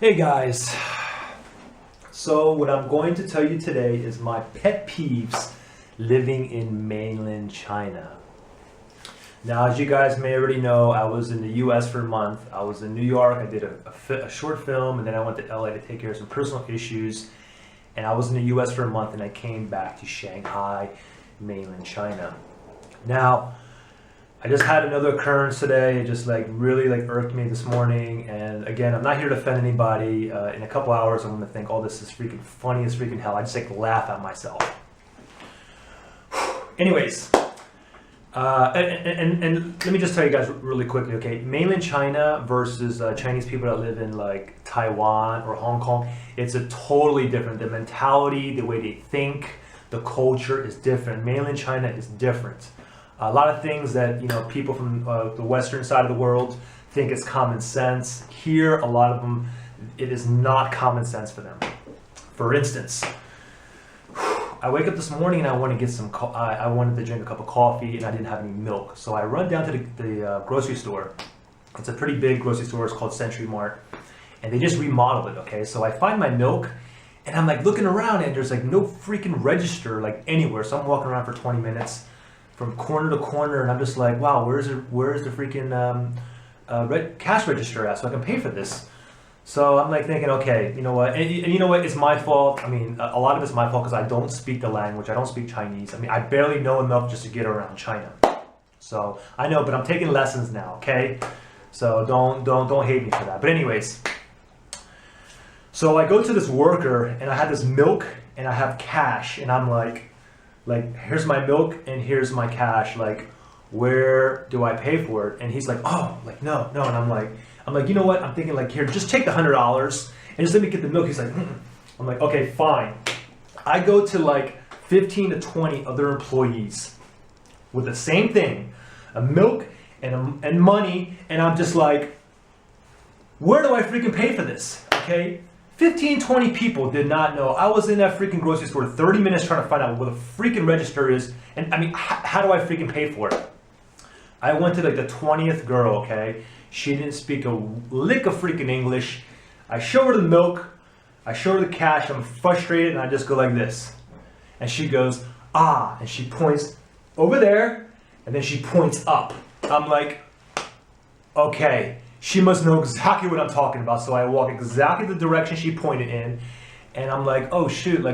Hey guys, so what I'm going to tell you today is my pet peeves living in mainland China. Now, as you guys may already know, I was in the US for a month. I was in New York, I did a short film, and then I went to LA to take care of some personal issues. And I was in the US for a month and I came back to Shanghai, mainland China. Now, I just had another occurrence today. It just really irked me this morning. And again, I'm not here to offend anybody. In a couple hours, I'm gonna think, oh, this is freaking funny as freaking hell. I just laugh at myself. Anyways, and let me just tell you guys really quickly, okay? Mainland China versus Chinese people that live in Taiwan or Hong Kong, it's a totally different. The mentality, the way they think, the culture is different. Mainland China is different. A lot of things that people from the western side of the world think is common sense. Here, a lot of them, it is not common sense for them. For instance, I wake up this morning and I want to get I wanted to drink a cup of coffee and I didn't have any milk. So I run down to the grocery store. It's a pretty big grocery store. It's called Century Mart, and they just remodeled it. Okay, so I find my milk, and I'm looking around and there's no freaking register anywhere. So I'm walking around for 20 minutes. From corner to corner, and I'm just wow, where's the freaking cash register at so I can pay for this? So I'm thinking, okay, you know what, and you know what, it's my fault. I mean, a lot of it's my fault because I don't speak the language. I don't speak Chinese. I mean, I barely know enough just to get around China. So I know, but I'm taking lessons now, okay? So don't hate me for that. But anyways, so I go to this worker and I have this milk and I have cash, and I'm like, here's my milk and here's my cash. Where do I pay for it? And he's no. And I'm like, you know what? I'm thinking here, just take the $100 and just let me get the milk. He's like, mm-mm. I'm like, okay, fine. I go to 15 to 20 other employees with the same thing, a milk and money, and I'm just where do I freaking pay for this? Okay. 15, 20 people did not know. I was in that freaking grocery store 30 minutes trying to find out where the freaking register is. And I mean, how do I freaking pay for it? I went to the 20th girl, okay? She didn't speak a lick of freaking English. I show her the milk. I show her the cash. I'm frustrated and I just go like this. And she goes, ah, and she points over there and then she points up. I'm like, okay. She must know exactly what I'm talking about. So I walk exactly the direction she pointed in. And I'm like, oh shoot,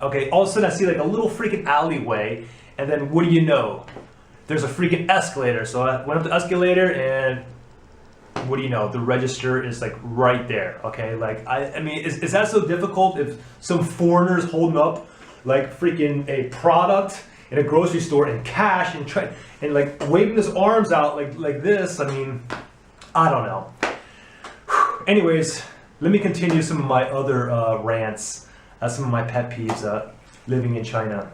okay. All of a sudden I see a little freaking alleyway. And then what do you know? There's a freaking escalator. So I went up the escalator and what do you know? The register is right there, okay? I mean, is that so difficult if some foreigner's holding up freaking a product in a grocery store and cash and waving his arms out like this? I mean, I don't know. Anyways, let me continue some of my other rants, some of my pet peeves living in China.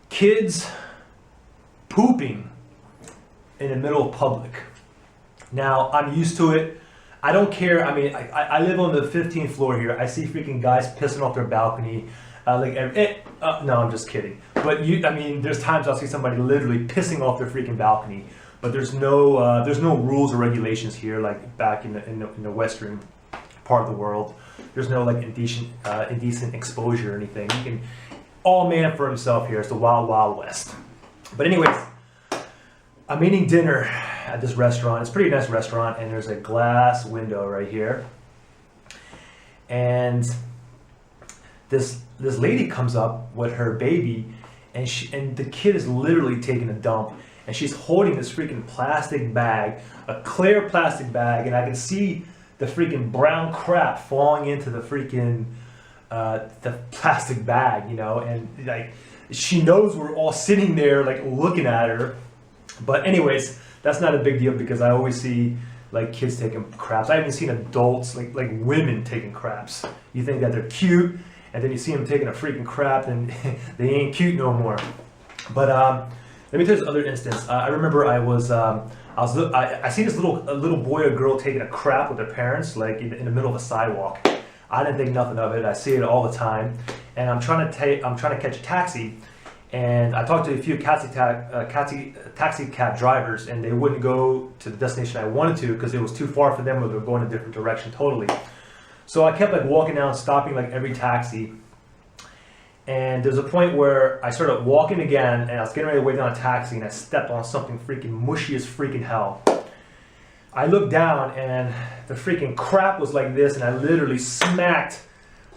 Kids pooping in the middle of public. Now, I'm used to it. I don't care. I mean, I live on the 15th floor here. I see freaking guys pissing off their balcony. No, I'm just kidding. But I mean, there's times I'll see somebody literally pissing off their freaking balcony. But there's no rules or regulations here back in the western part of the world. There's no indecent exposure or anything. You can all man for himself here. It's the wild, wild west. But anyways, I'm eating dinner at this restaurant. It's a pretty nice restaurant, and there's a glass window right here. And this lady comes up with her baby, and the kid is literally taking a dump, and she's holding this freaking plastic bag, a clear plastic bag, and I can see the freaking brown crap falling into the freaking the plastic bag, and she knows we're all sitting there looking at her. But anyways, that's not a big deal because I always see kids taking craps. I haven't seen adults like women taking craps. You think that they're cute, and then you see them taking a freaking crap, and they ain't cute no more. But let me tell you this other instance. I remember I seen this little boy or girl taking a crap with their parents in the middle of a sidewalk. I didn't think nothing of it. I see it all the time, and I'm trying to catch a taxi, And I talked to a few taxi cab drivers, and they wouldn't go to the destination I wanted to because it was too far for them, or they were going a different direction totally. So I kept like walking down, stopping like every taxi. And there's a point where I started walking again, and I was getting ready to wait down a taxi, and I stepped on something freaking mushy as freaking hell. I looked down, and the freaking crap was like this, and I literally smacked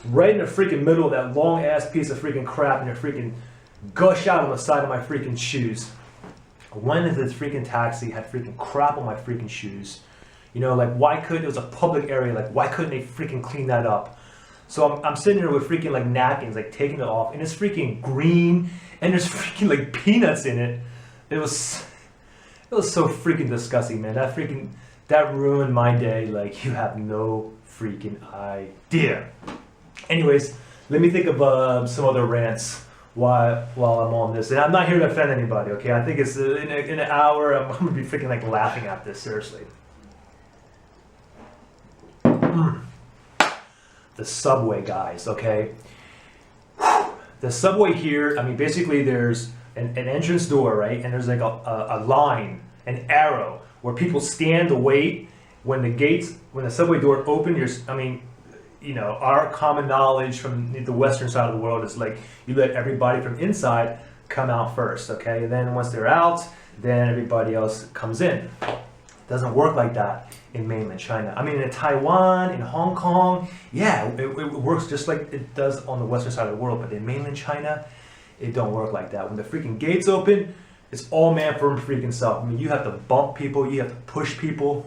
right in the freaking middle of that long ass piece of freaking crap, and it freaking gushed out on the side of my freaking shoes. I went into this freaking taxi, had freaking crap on my freaking shoes. You know, like why couldn't, it was a public area, like why couldn't they freaking clean that up? So I'm sitting there with freaking like napkins, like taking it off, and it's freaking green, and there's freaking like peanuts in it. It was so freaking disgusting, man. That ruined my day. Like you have no freaking idea. Anyways, let me think of some other rants while I'm on this. And I'm not here to offend anybody, okay? I think it's in an hour, I'm gonna be freaking like laughing at this, seriously. The subway, guys, okay? The subway here, I mean, basically there's an entrance door, right? And there's like a line, an arrow, where people stand to wait when the subway door opens. You know, our common knowledge from the western side of the world is like you let everybody from inside come out first, okay? And then once they're out, then everybody else comes in. It doesn't work like that in mainland China. I mean, in Taiwan, in Hong Kong, yeah, it works just like it does on the western side of the world. But in mainland China, it don't work like that. When the freaking gates open, it's all man for freaking self. I mean, you have to bump people, you have to push people.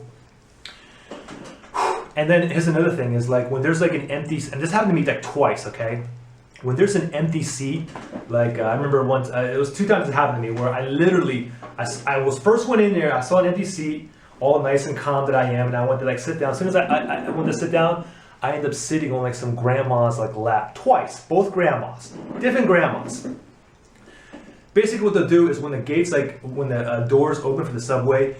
And then here's another thing is like when there's like an empty, and this happened to me like twice, okay? When there's an empty seat, like I remember once, it was 2 times it happened to me where I was first went in there, I saw an empty seat, all nice and calm that I am, and I went to like sit down. As soon as I went to sit down, I ended up sitting on like some grandma's like lap twice, both grandmas, different grandmas. Basically what they'll do is when the gates, like when the doors open for the subway,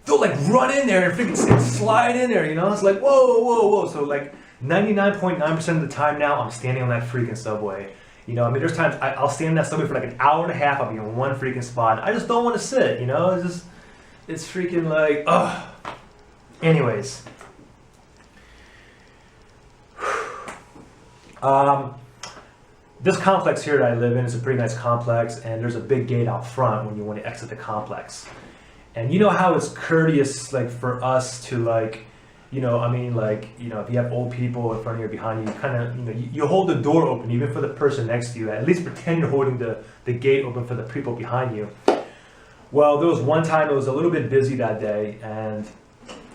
they'll like run in there and freaking slide in there, you know? It's like, whoa, whoa, whoa. So like 99.9% of the time now, I'm standing on that freaking subway. You know, I mean, there's times I'll stand in that subway for like an hour and a half, I'll be in one freaking spot. I just don't want to sit, you know? It's freaking like, ugh. Anyways. This complex here that I live in is a pretty nice complex, and there's a big gate out front when you want to exit the complex. And you know how it's courteous, like for us to like, you know, I mean, like, you know, if you have old people in front of you or behind you, you kind of, you know, you hold the door open even for the person next to you. At least pretend you're holding the gate open for the people behind you. Well, there was one time it was a little bit busy that day, and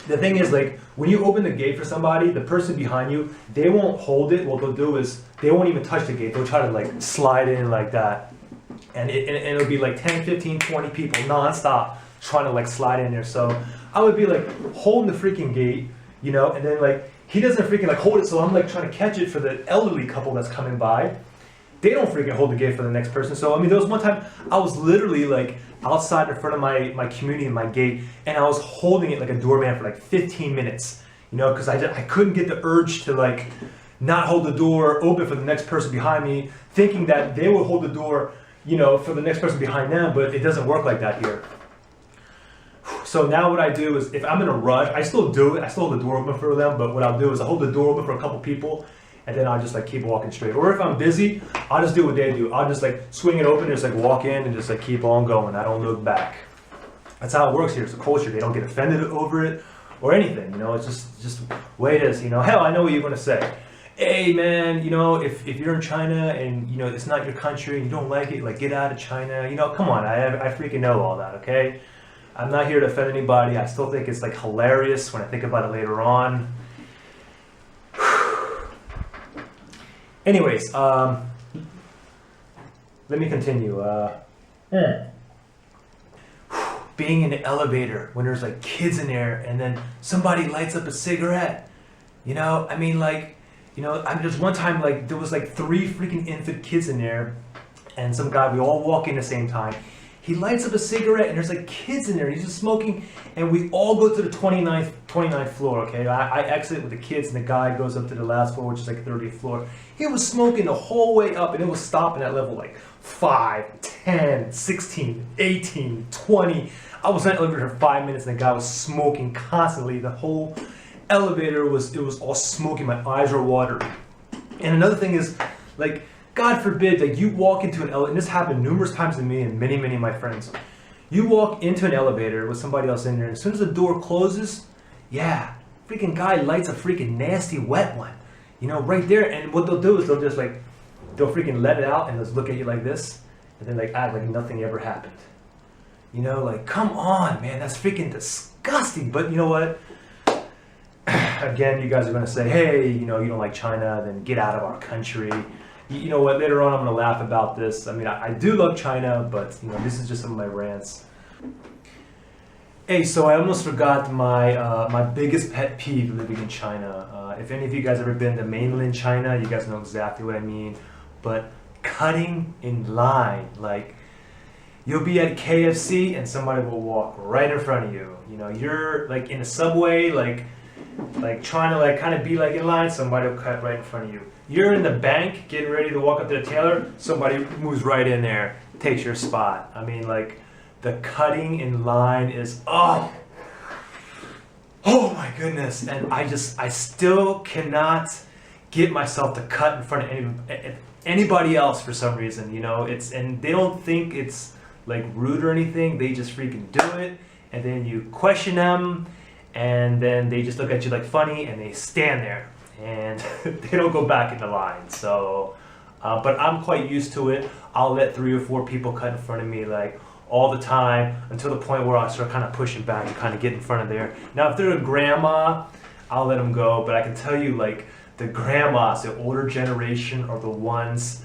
the thing is, like, when you open the gate for somebody, the person behind you, they won't hold it. What they'll do is they won't even touch the gate. They'll try to like slide in like that, and it'll be like 10, 15, 20 people nonstop trying to like slide in there. So I would be like holding the freaking gate, you know, and then like he doesn't freaking like hold it, so I'm like trying to catch it for the elderly couple that's coming by. They don't freaking hold the gate for the next person. So I mean, there was one time I was literally like outside in front of my community and my gate, and I was holding it like a doorman for like 15 minutes, you know, because I couldn't get the urge to like not hold the door open for the next person behind me, thinking that they would hold the door, you know, for the next person behind them, but it doesn't work like that here. So now what I do is, if I'm in a rush, I still do it. I still hold the door open for them, but what I'll do is I hold the door open for a couple people, and then I'll just like keep walking straight. Or if I'm busy, I'll just do what they do. I'll just like swing it open and just like walk in and just like keep on going. I don't look back. That's how it works here. It's a culture. They don't get offended over it or anything. You know, it's just the way it is. You know, hell, I know what you're gonna say. Hey man, you know, if you're in China and you know it's not your country and you don't like it, like get out of China. You know, come on. I freaking know all that. Okay. I'm not here to offend anybody. I still think it's like hilarious when I think about it later on. Anyways, let me continue. Being in an elevator when there's like kids in there and then somebody lights up a cigarette. You know, I mean, like, you know, there's one time like there was like 3 freaking infant kids in there, and some guy, we all walk in the same time. He lights up a cigarette and there's like kids in there and he's just smoking, and we all go to the 29th floor, okay? I exit with the kids and the guy goes up to the last floor, which is like 30th floor. He was smoking the whole way up, and it was stopping at level like 5, 10, 16, 18, 20. I was in the elevator for 5 minutes and the guy was smoking constantly. The whole elevator it was all smoky. My eyes were watering. And another thing is, like, God forbid, like, you walk into an elevator, and this happened numerous times to me and many, many of my friends. You walk into an elevator with somebody else in there, and as soon as the door closes, yeah, freaking guy lights a freaking nasty wet one, you know, right there. And what they'll do is they'll just like, they'll freaking let it out and just look at you like this, and then like act like nothing ever happened. You know, like, come on, man, that's freaking disgusting. But you know what? Again, you guys are gonna say, hey, you know, you don't like China, then get out of our country. You know what, later on I'm gonna laugh about this. I mean, I do love China, but you know, this is just some of my rants. Hey, so I almost forgot my biggest pet peeve living in China. If any of you guys ever been to mainland China, you guys know exactly what I mean. But cutting in line, like, you'll be at KFC and somebody will walk right in front of you. You know, you're like in a subway, like trying to like kind of be like in line, somebody will cut right in front of you. You're in the bank getting ready to walk up to the teller, somebody moves right in there, takes your spot. I mean, like, the cutting in line is, oh my goodness. And I still cannot get myself to cut in front of anybody else for some reason, you know. And they don't think it's like rude or anything, they just freaking do it, and then you question them, and then they just look at you like funny, and they stand there, and they don't go back in the line. So, but I'm quite used to it. I'll let 3 or 4 people cut in front of me like all the time, until the point where I start kind of pushing back and kind of get in front of there. Now, if they're a grandma, I'll let them go, but I can tell you, like, the grandmas, the older generation, are the ones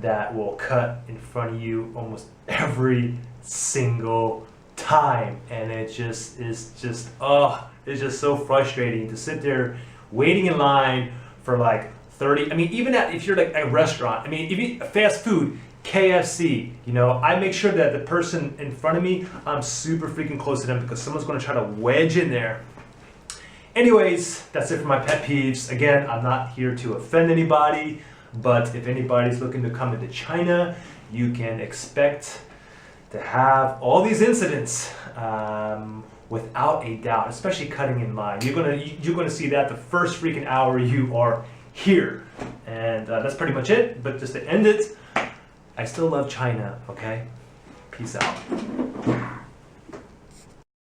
that will cut in front of you almost every single time, and it just is just it's just so frustrating to sit there waiting in line for like 30. I mean, even if you're like at a restaurant, I mean, if you fast food, KFC, you know, I make sure that the person in front of me, I'm super freaking close to them, because someone's going to try to wedge in there. Anyways, that's it for my pet peeves. Again, I'm not here to offend anybody, but if anybody's looking to come into China, you can expect to have all these incidents without a doubt, especially cutting in line. You're gonna see that the first freaking hour you are here, and that's pretty much it. But just to end it, I still love China. Okay, peace out.